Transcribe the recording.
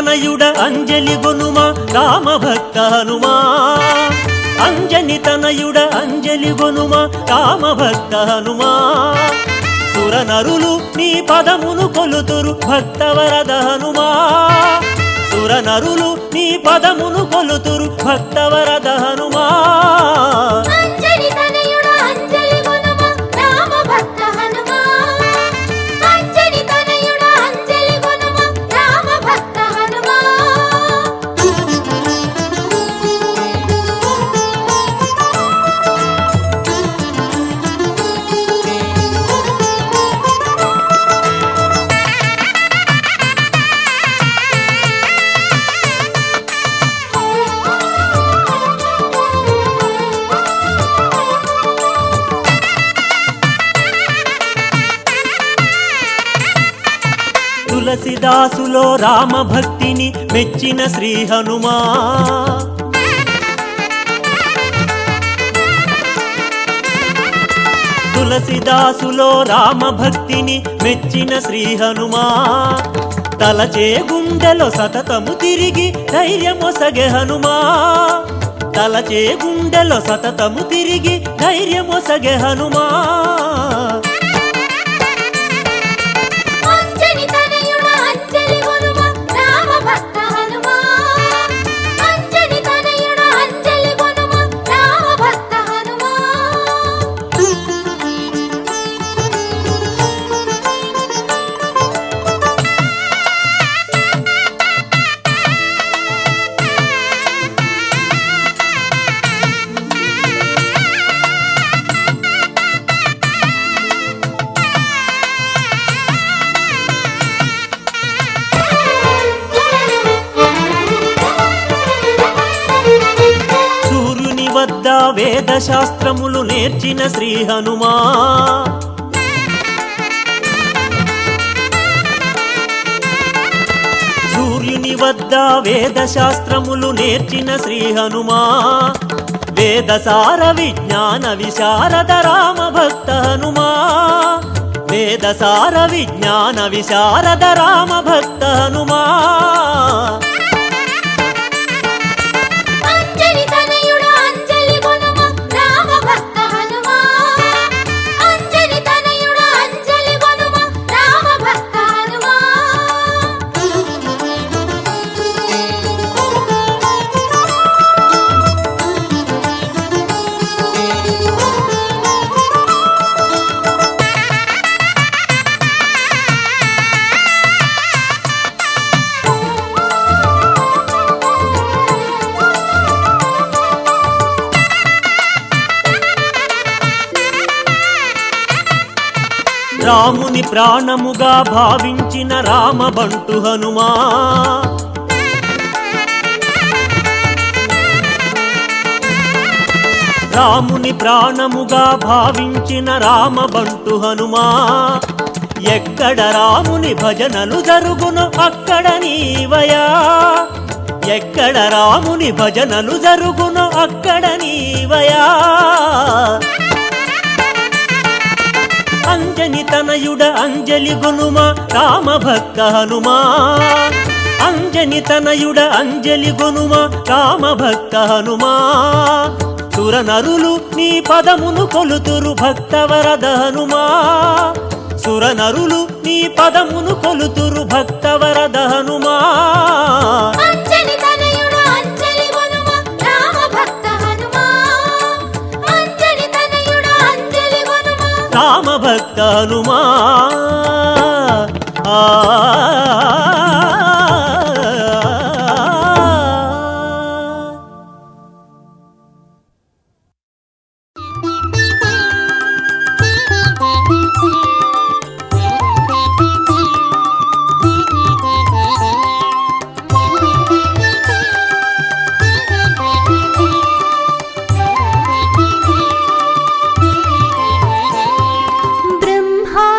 తనయుడ అంజలి గొనుమా రామభక్త హనుమా అంజని తనయుడ అంజలి గొనుమా రామభక్త హనుమా సురనరులు నీ పదమును కొలుతురు భక్తవరద హనుమా సురనరులు నీ పదమును కొలుతురు భక్తవరద హనుమా తులసిదాసులో రామ భక్తిని మెచ్చిన శ్రీ హనుమా తులసిదాసులో రామ భక్తిని మెచ్చిన శ్రీ హనుమా తలచే గుండెలో సతతము తిరిగి ధైర్యమొసగె హనుమా తలచే గుండెలో సతతము తిరిగి ధైర్యమొసగె హనుమా వద్ద వేద శాస్త్రములు నేర్చిన శ్రీ హనుమా సూర్యుని వద్ద వేద శాస్త్రములు నేర్చిన శ్రీ హనుమా వేదసార విజ్ఞాన విశారద రామ భక్త హనుమా వేదసార విజ్ఞాన విశారద రామ భక్త హనుమా రాముని ప్రాణముగా భావించిన రామబంటు హనుమా రాముని ప్రాణముగా భావించిన రామబంటు హనుమా ఎక్కడ రాముని భజనలు జరుగును అక్కడ నీవయా ఎక్కడ రాముని భజనలు జరుగును అక్కడ నీవయా అంజని తనయుడ అంజలి గొనుమా రామభక్త హనుమా అంజని తనయుడ అంజలి గొనుమా రామభక్త హనుమా సురనరులు నీ పదమును కొలుతురు భక్తవరద హనుమా సురనరులు నీ పదమును కొలుతురు భక్తవరద హనుమా రామభక్త హనుమా